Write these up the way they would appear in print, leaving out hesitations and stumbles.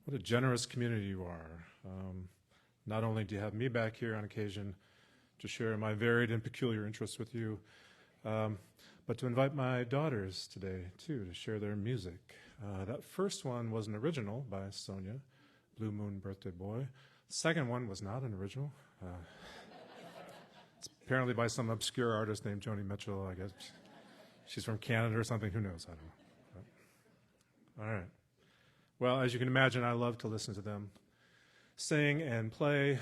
What a generous community you are. Not only do you have me back here on occasion to share my varied and peculiar interests with you, but to invite my daughters today, too, to share their music. That first one was an original by Sonia, Blue Moon Birthday Boy. The second one was not an original. It's apparently by some obscure artist named Joni Mitchell, I guess. She's from Canada or something, who knows, I don't know. But, all right. Well, as you can imagine, I love to listen to them sing and play.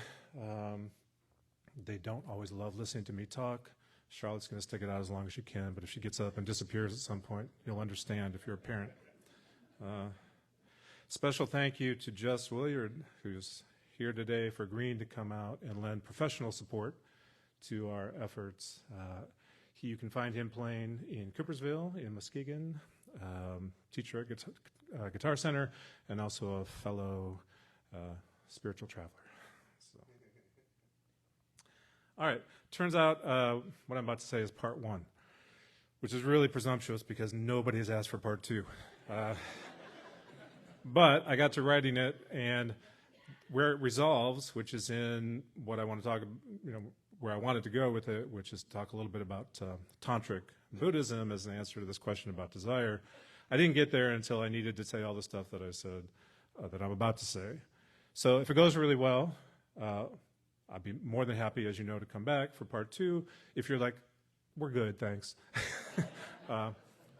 They don't always love listening to me talk. Charlotte's going to stick it out as long as she can, but if she gets up and disappears at some point, you'll understand if you're a parent. Special thank you to Jess Williard, who's here today, for agreeing to come out and lend professional support to our efforts. You can find him playing in Coopersville, in Muskegon, teacher at Guitar Center, and also a fellow spiritual traveler. So. All right, turns out what I'm about to say is part one, which is really presumptuous because nobody has asked for part two. But I got to writing it, and where it resolves, which is in what I want to talk, where I wanted to go with it, which is to talk a little bit about Tantric Buddhism as an answer to this question about desire. I didn't get there until I needed to say all the stuff that I said that I'm about to say. So if it goes really well, I'd be more than happy, as you know, to come back for part two. If you're like, we're good, thanks.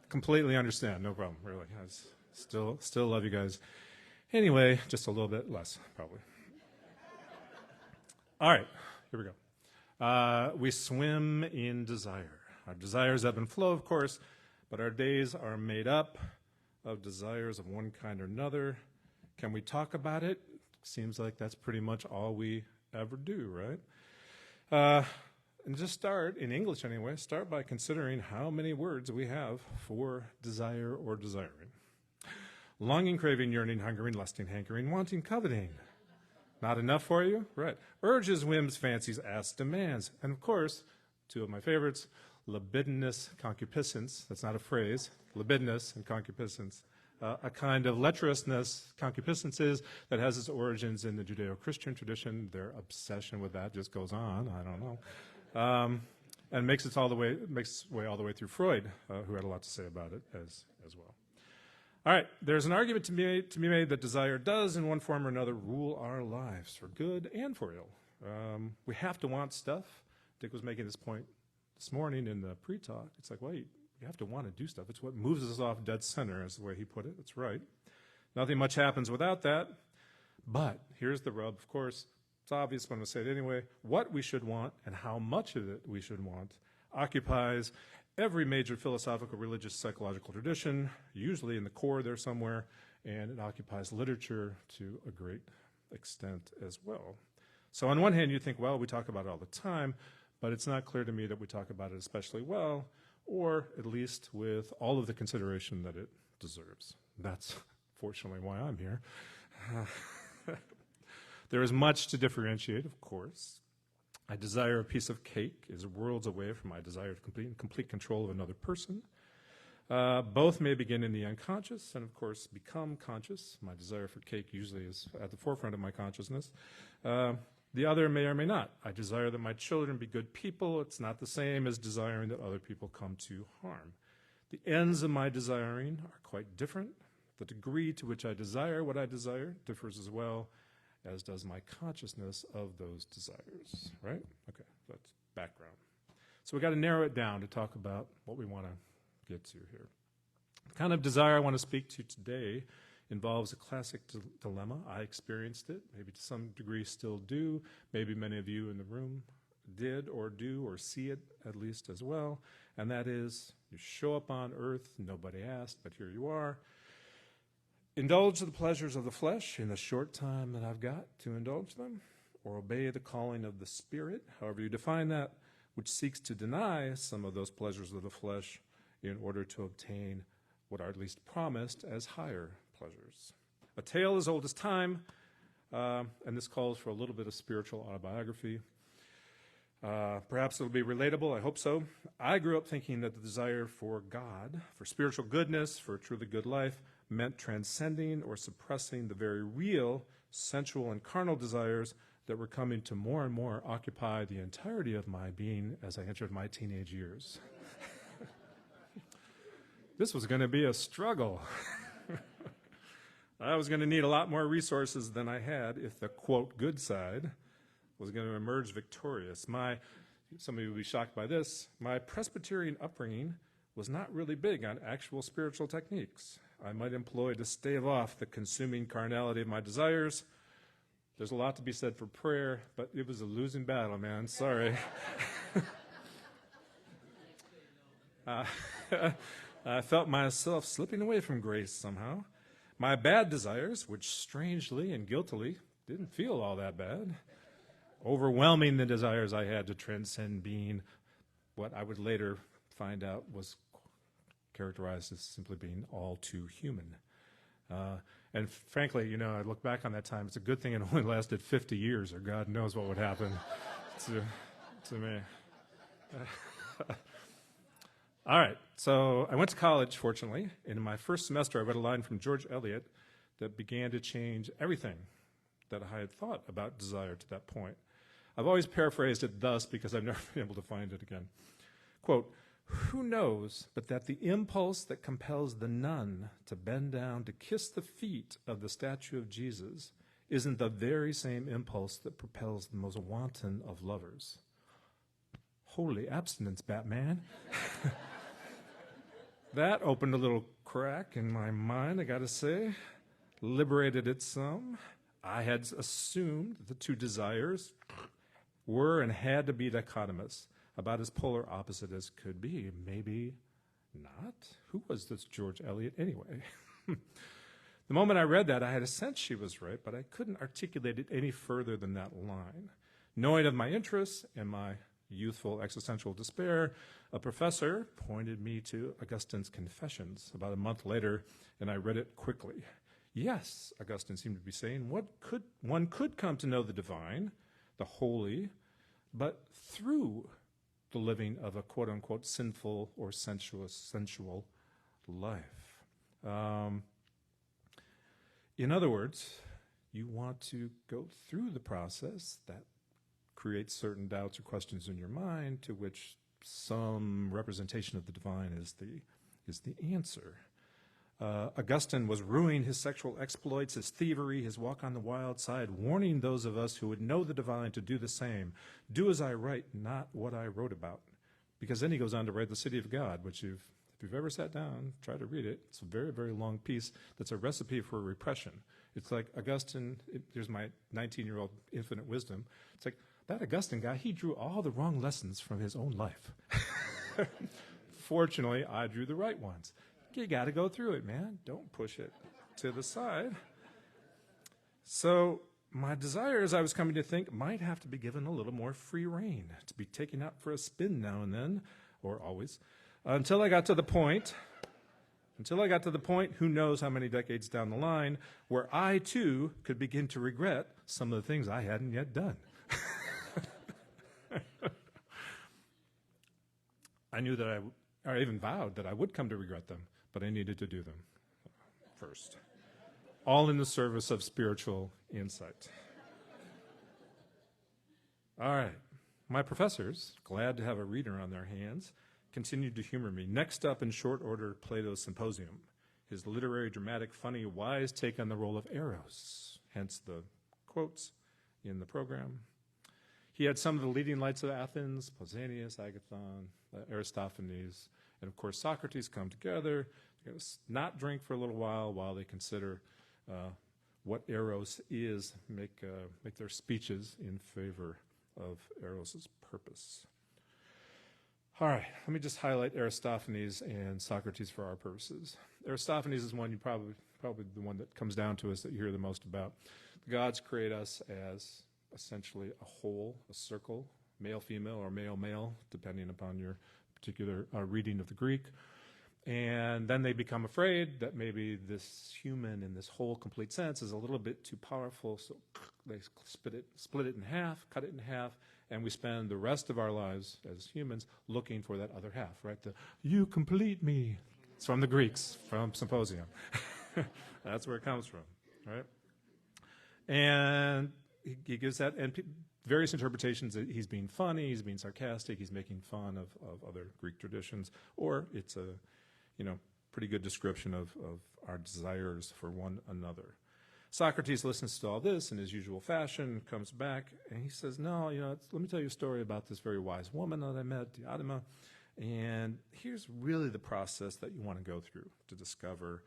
Completely understand, no problem, really. I still love you guys. Anyway, just a little bit less, probably. All right, here we go. We swim in desire. Our desires ebb and flow, of course, but our days are made up of desires of one kind or another. Can we talk about it? Seems like that's pretty much all we ever do, right? And just start, in English anyway, start by considering how many words we have for desire or desiring. Longing, craving, yearning, hungering, lusting, hankering, wanting, coveting. Not enough for you? Right. Urges, whims, fancies, asks, demands. And of course, two of my favorites, libidinous concupiscence. That's not a phrase. Libidinous and concupiscence. A kind of lecherousness, concupiscence is, that has its origins in the Judeo-Christian tradition. Their obsession with that just goes on. I don't know. And makes its way all the way through Freud, who had a lot to say about it as well. All right, there's an argument to be made that desire does, in one form or another, rule our lives, for good and for ill. We have to want stuff. Dick was making this point this morning in the pre-talk. It's like, wait, you have to want to do stuff. It's what moves us off dead center, is the way he put it. That's right. Nothing much happens without that. But here's the rub, of course. It's obvious, but I'm going to say it anyway. What we should want and how much of it we should want occupies every major philosophical, religious, psychological tradition, usually in the core there somewhere, and it occupies literature to a great extent as well. So on one hand, you think, well, we talk about it all the time, but it's not clear to me that we talk about it especially well, or at least with all of the consideration that it deserves. That's fortunately why I'm here. There is much to differentiate, of course. I desire a piece of cake is worlds away from my desire to complete control of another person. Both may begin in the unconscious and, of course, become conscious. My desire for cake usually is at the forefront of my consciousness. The other may or may not. I desire that my children be good people. It's not the same as desiring that other people come to harm. The ends of my desiring are quite different. The degree to which I desire what I desire differs as well, as does my consciousness of those desires, right? Okay, that's background. So we got to narrow it down to talk about what we want to get to here. The kind of desire I want to speak to today involves a classic dilemma. I experienced it, maybe to some degree still do. Maybe many of you in the room did or do or see it at least as well. And that is, you show up on earth, nobody asked, but here you are. Indulge the pleasures of the flesh in the short time that I've got to indulge them, or obey the calling of the Spirit, however you define that, which seeks to deny some of those pleasures of the flesh in order to obtain what are at least promised as higher pleasures. A tale as old as time, and this calls for a little bit of spiritual autobiography. Perhaps it'll be relatable. I hope so. I grew up thinking that the desire for God, for spiritual goodness, for a truly good life, meant transcending or suppressing the very real sensual and carnal desires that were coming to more and more occupy the entirety of my being as I entered my teenage years. This was going to be a struggle. I was going to need a lot more resources than I had if the, quote, good side was going to emerge victorious. Some of you will be shocked by this, my Presbyterian upbringing was not really big on actual spiritual techniques I might employ to stave off the consuming carnality of my desires. There's a lot to be said for prayer, but it was a losing battle, man. Sorry. I felt myself slipping away from grace somehow. My bad desires, which strangely and guiltily didn't feel all that bad, overwhelming the desires I had to transcend being what I would later find out was characterized as simply being all too human. And frankly, I look back on that time, it's a good thing it only lasted 50 years, or God knows what would happen to me. All right, so I went to college, fortunately, and in my first semester I read a line from George Eliot that began to change everything that I had thought about desire to that point. I've always paraphrased it thus because I've never been able to find it again. Quote, "Who knows but that the impulse that compels the nun to bend down to kiss the feet of the statue of Jesus isn't the very same impulse that propels the most wanton of lovers?" Holy abstinence, Batman. That opened a little crack in my mind, I gotta say. Liberated it some. I had assumed the two desires were and had to be dichotomous, about as polar opposite as could be. Maybe not. Who was this George Eliot anyway? The moment I read that, I had a sense she was right, but I couldn't articulate it any further than that line. Knowing of my interests and my youthful existential despair, a professor pointed me to Augustine's Confessions about a month later, and I read it quickly. Yes, Augustine seemed to be saying, one could come to know the divine, the holy, but through the living of a quote-unquote sinful or sensual life. In other words, you want to go through the process that creates certain doubts or questions in your mind to which some representation of the divine is the answer. Augustine was ruining his sexual exploits, his thievery, his walk on the wild side, warning those of us who would know the divine to do the same. Do as I write, not what I wrote about. Because then he goes on to write The City of God, which if you've ever sat down, try to read it. It's a very, very long piece that's a recipe for repression. It's like Augustine, here's my 19-year-old infinite wisdom. It's like, that Augustine guy, he drew all the wrong lessons from his own life. Fortunately, I drew the right ones. You got to go through it, man. Don't push it to the side. So my desires, I was coming to think, might have to be given a little more free rein, to be taken out for a spin now and then, or always, until I got to the point, who knows how many decades down the line, where I, too, could begin to regret some of the things I hadn't yet done. I knew that I even vowed that I would come to regret them, but I needed to do them first. All in the service of spiritual insight. All right. My professors, glad to have a reader on their hands, continued to humor me. Next up in short order, Plato's Symposium, his literary, dramatic, funny, wise take on the role of Eros, hence the quotes in the program. He had some of the leading lights of Athens, Pausanias, Agathon, Aristophanes, and of course Socrates come together. They're going to not drink for a little while they consider what Eros is, make their speeches in favor of Eros's purpose. All right, let me just highlight Aristophanes and Socrates for our purposes. Aristophanes is one probably the one that comes down to us that you hear the most about. The gods create us as essentially a whole, a circle, male, female, or male, male, depending upon your particular reading of the Greek. And then they become afraid that maybe this human in this whole complete sense is a little bit too powerful, so they split it in half, cut it in half, And we spend the rest of our lives as humans looking for that other half, right? The, you complete me. It's from the Greeks, from Symposium. That's where it comes from, right? And he gives that, and various interpretations. He's being funny, he's being sarcastic, he's making fun of other Greek traditions, or it's a, pretty good description of our desires for one another. Socrates listens to all this in his usual fashion, comes back, and he says, no, let me tell you a story about this very wise woman that I met, Diotima, and here's really the process that you want to go through to discover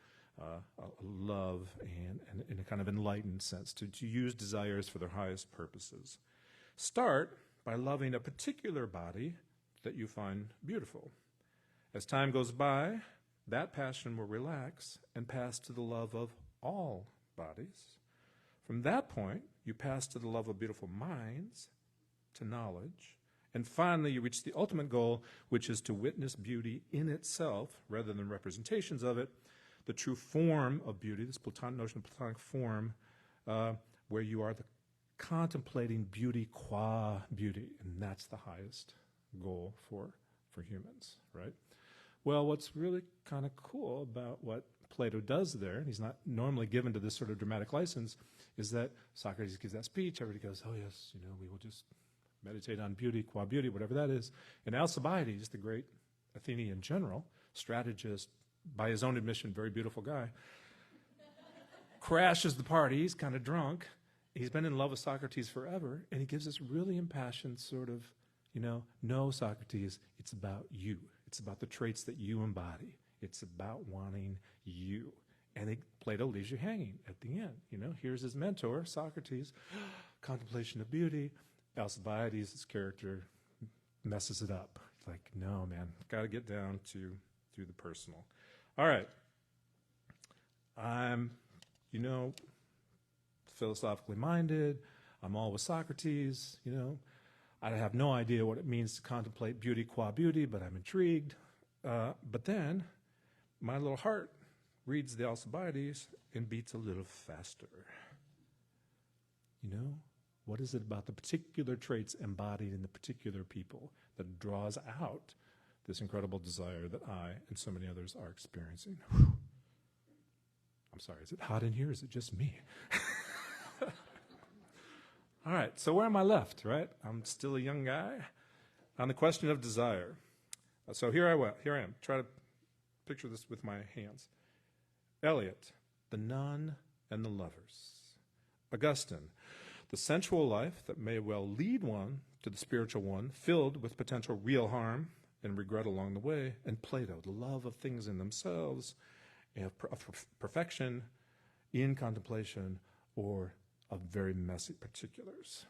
love and in a kind of enlightened sense, to use desires for their highest purposes. Start by loving a particular body that you find beautiful. As time goes by, that passion will relax and pass to the love of all bodies. From that point, you pass to the love of beautiful minds, to knowledge, and finally you reach the ultimate goal, which is to witness beauty in itself rather than representations of it, the true form of beauty, this Platonic notion of Platonic form, where you are contemplating beauty qua beauty, and that's the highest goal for humans, right? Well, what's really kind of cool about what Plato does there, and he's not normally given to this sort of dramatic license, is that Socrates gives that speech, everybody goes, oh yes, we will just meditate on beauty, qua beauty, whatever that is. And Alcibiades, the great Athenian general, strategist, by his own admission, very beautiful guy, crashes the party, he's kind of drunk, he's been in love with Socrates forever, and he gives this really impassioned sort of, no, Socrates, it's about you. It's about the traits that you embody. It's about wanting you. And Plato leaves you hanging at the end. Here's his mentor, Socrates, contemplation of beauty. Alcibiades, his character, messes it up. Like, no, man, got to get down to the personal. All right. I'm, philosophically minded. I'm all with Socrates, I have no idea what it means to contemplate beauty qua beauty, but I'm intrigued. But then my little heart reads the Alcibiades and beats a little faster. What is it about the particular traits embodied in the particular people that draws out this incredible desire that I and so many others are experiencing? Whew. I'm sorry, is it hot in here? Is it just me? All right, so where am I left, right? I'm still a young guy on the question of desire. So here I am. Try to picture this with my hands. Eliot, the nun and the lovers. Augustine, the sensual life that may well lead one to the spiritual one, filled with potential real harm and regret along the way. And Plato, the love of things in themselves, of perfection in contemplation, or of very messy particulars.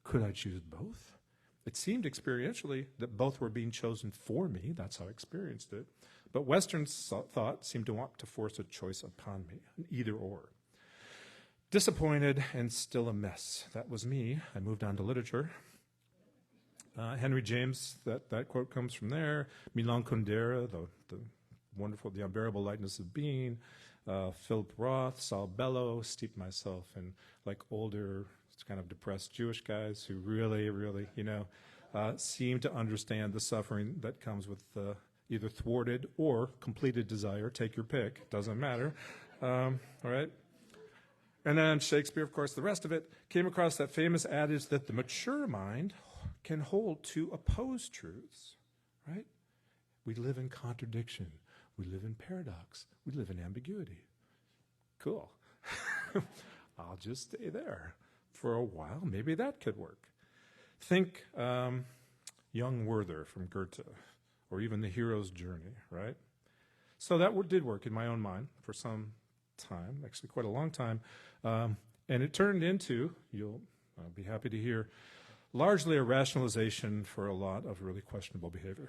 Could I choose both? It seemed experientially that both were being chosen for me. That's how I experienced it. But Western thought seemed to want to force a choice upon me, an either or. Disappointed and still a mess. That was me. I moved on to literature. Henry James, that quote comes from there. Milan Kundera, the wonderful, the unbearable lightness of being. Philip Roth, Saul Bellow, steeped myself in like older, kind of depressed Jewish guys who really, really, seem to understand the suffering that comes with either thwarted or completed desire. Take your pick, doesn't matter. All right. And then Shakespeare, of course, the rest of it, came across that famous adage that the mature mind can hold two opposed truths, right? We live in contradiction. We live in paradox. We live in ambiguity. Cool. I'll just stay there for a while. Maybe that could work. Think young Werther from Goethe, or even The Hero's Journey, right? So that did work in my own mind for some time, actually quite a long time. And it turned into, you'll be happy to hear, largely a rationalization for a lot of really questionable behavior.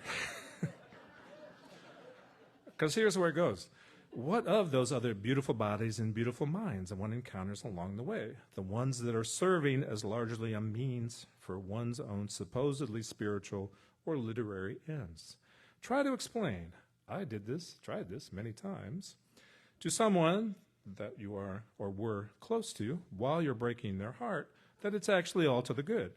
Because here's where it goes. What of those other beautiful bodies and beautiful minds that one encounters along the way? The ones that are serving as largely a means for one's own supposedly spiritual or literary ends. Try to explain. I tried this many times, to someone that you are or were close to while you're breaking their heart, that it's actually all to the good.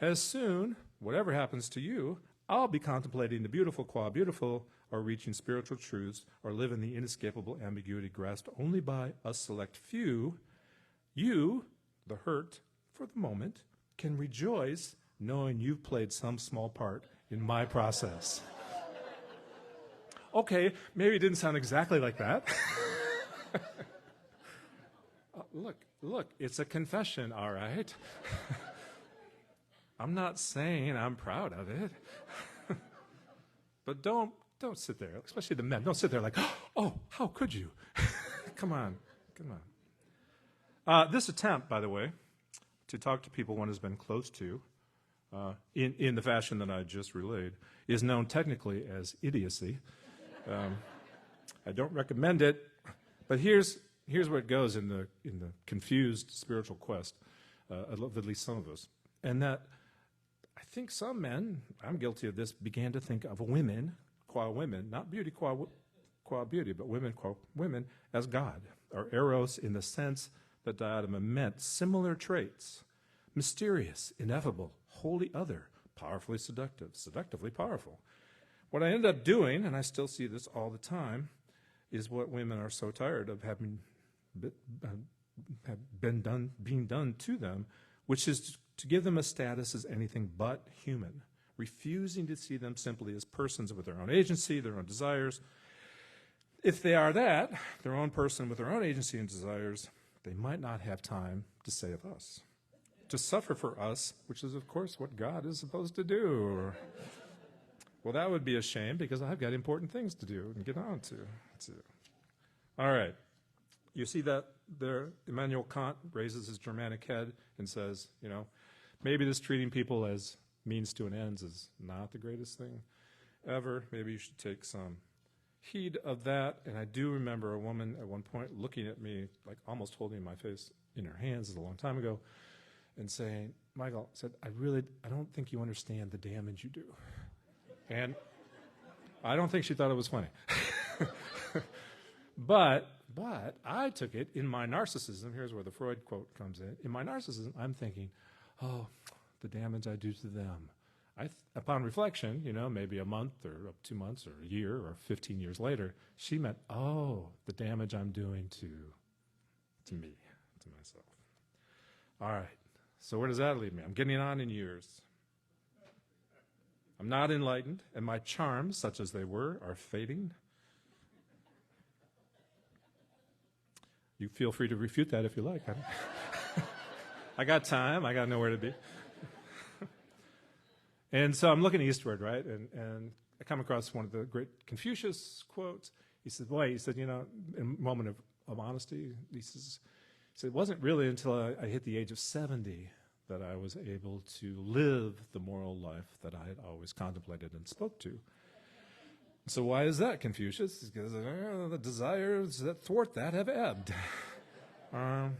As soon, whatever happens to you, I'll be contemplating the beautiful qua beautiful, or reaching spiritual truths, or live in the inescapable ambiguity grasped only by a select few. You, the hurt, for the moment, can rejoice knowing you've played some small part in my process. Okay, maybe it didn't sound exactly like that. Look, it's a confession, all right? I'm not saying I'm proud of it. But don't sit there, especially the men. Don't sit there like, oh, how could you? Come on. This attempt, by the way, to talk to people one has been close to, in the fashion that I just relayed, is known technically as idiocy. I don't recommend it, but here's where it goes in the confused spiritual quest, at least some of us, and that I think some men, I'm guilty of this, began to think of women, qua women, not beauty qua beauty, but women qua women, as God, or eros in the sense that diadema meant similar traits, mysterious, ineffable, wholly other, powerfully seductive, seductively powerful. What I ended up doing, and I still see this all the time, is what women are so tired of being done to them, which is to give them a status as anything but human, refusing to see them simply as persons with their own agency, their own desires. If they are that, their own person with their own agency and desires, they might not have time to save us, to suffer for us, which is, of course, what God is supposed to do. Well, that would be a shame because I've got important things to do and get on to. All right. You see that there, Immanuel Kant raises his Germanic head and says, maybe this treating people as means to an ends is not the greatest thing ever. Maybe you should take some heed of that. And I do remember a woman at one point looking at me, like almost holding my face in her hands, a long time ago, and saying, Michael, said, I don't think you understand the damage you do. And I don't think she thought it was funny. But I took it in my narcissism. Here's where the Freud quote comes in. In my narcissism, I'm thinking, oh, the damage I do to them. Upon reflection, maybe a month or 2 months or a year or 15 years later, she meant, oh, the damage I'm doing to me, to myself. All right. So where does that leave me? I'm getting on in years. I'm not enlightened, and my charms, such as they were, are fading. You feel free to refute that if you like. I got time. I got nowhere to be. And so I'm looking eastward, right? And I come across one of the great Confucius quotes. He said, in a moment of honesty, he said, it wasn't really until I hit the age of 70 that I was able to live the moral life that I had always contemplated and spoke to. So why is that, Confucius? Because the desires that thwart that have ebbed. Right?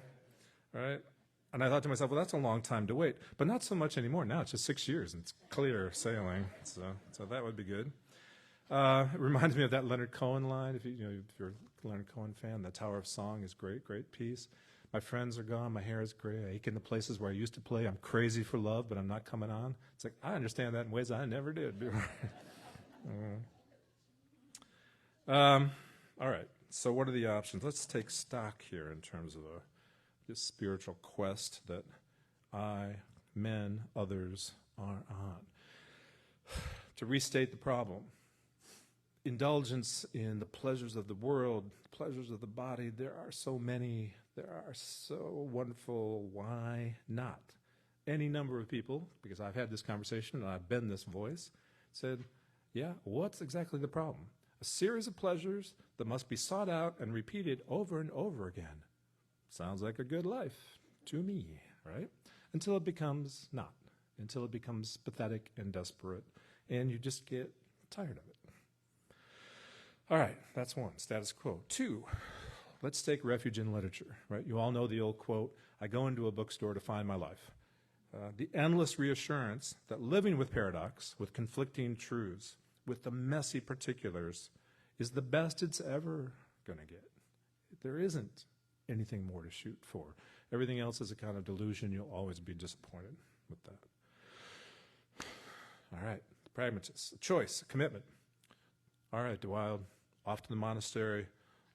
And I thought to myself, well, that's a long time to wait. But not so much anymore. Now it's just 6 years, and it's clear sailing. So that would be good. It reminds me of that Leonard Cohen line. If you're a Leonard Cohen fan, The Tower of Song is great piece. My friends are gone. My hair is gray. I ache in the places where I used to play. I'm crazy for love, but I'm not coming on. It's like, I understand that in ways I never did. All right. So what are the options? Let's take stock here in terms of this spiritual quest that others are on. To restate the problem, indulgence in the pleasures of the world, pleasures of the body, there are so many, there are so wonderful. Why not? Any number of people, because I've had this conversation and I've been this voice, said, yeah, what's exactly the problem? A series of pleasures that must be sought out and repeated over and over again. Sounds like a good life to me, right? Until it becomes not, until it becomes pathetic and desperate, and you just get tired of it. All right, that's one, status quo. Two, let's take refuge in literature, right? You all know the old quote, I go into a bookstore to find my life. The endless reassurance that living with paradox, with conflicting truths, with the messy particulars, is the best it's ever going to get. There isn't anything more to shoot for. Everything else is a kind of delusion. You'll always be disappointed with that. All right, the pragmatist, a choice, a commitment. All right, DeWilde, off to the monastery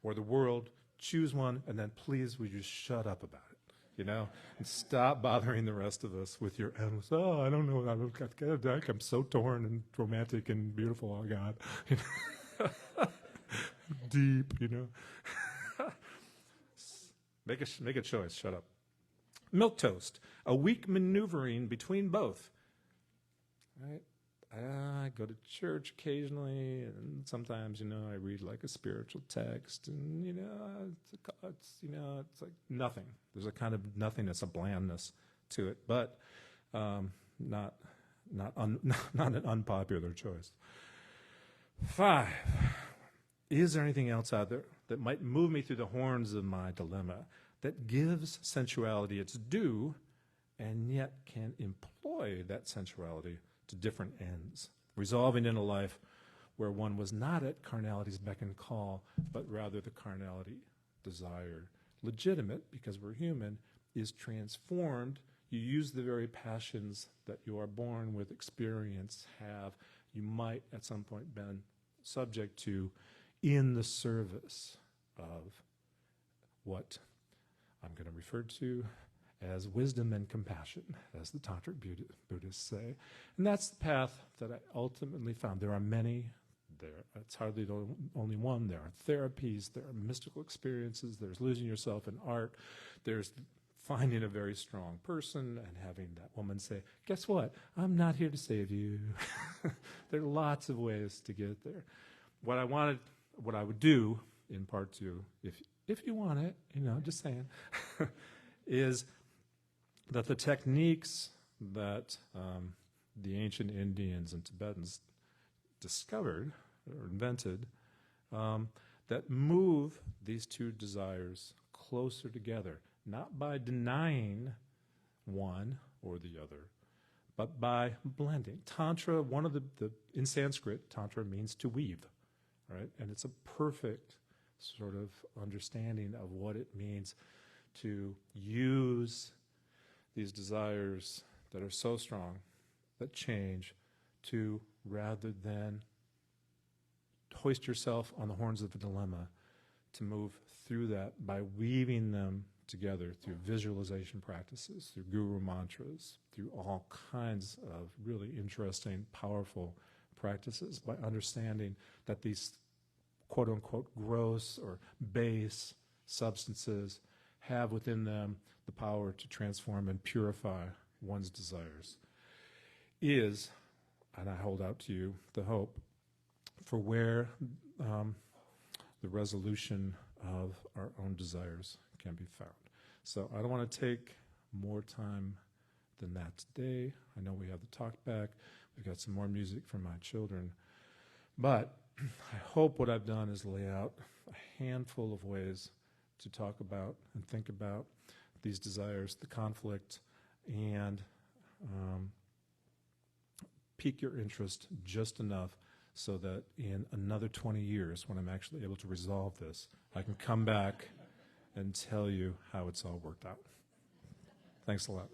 or the world. Choose one, and then please would you shut up about it, and stop bothering the rest of us with your endless, oh, I don't know, I'm so torn and romantic and beautiful, oh God. Deep, Make a choice, shut up. Milquetoast, a weak maneuvering between both. Right? I go to church occasionally, and sometimes, I read like a spiritual text, and it's like nothing. There's a kind of nothingness, a blandness to it, but not an unpopular choice. 5, is there anything else out there that might move me through the horns of my dilemma that gives sensuality its due, and yet can employ that sensuality to different ends, resolving in a life where one was not at carnality's beck and call, but rather the carnality desired, legitimate because we're human, is transformed. You use the very passions that you are born with, experience, have, you might at some point been subject to in the service of what I'm going to refer to as wisdom and compassion, as the Tantric Buddhists say. And that's the path that I ultimately found. There are many. It's hardly the only one. There are therapies. There are mystical experiences. There's losing yourself in art. There's finding a very strong person and having that woman say, guess what? I'm not here to save you. There are lots of ways to get there. What I would do in part 2, if you want it, just saying, is that the techniques that the ancient Indians and Tibetans discovered or invented that move these two desires closer together, not by denying one or the other, but by blending. Tantra, in Sanskrit, Tantra means to weave, right? And it's a perfect sort of understanding of what it means to use these desires that are so strong, that change, to rather than hoist yourself on the horns of a dilemma, to move through that by weaving them together through visualization practices, through guru mantras, through all kinds of really interesting, powerful practices, by understanding that these quote-unquote gross or base substances have within them the power to transform and purify one's desires, is, and I hold out to you the hope, for where the resolution of our own desires can be found. So I don't want to take more time than that today. I know we have the talk back. We've got some more music from my children. But I hope what I've done is lay out a handful of ways to talk about and think about these desires, the conflict, and pique your interest just enough so that in another 20 years, when I'm actually able to resolve this, I can come back and tell you how it's all worked out. Thanks a lot.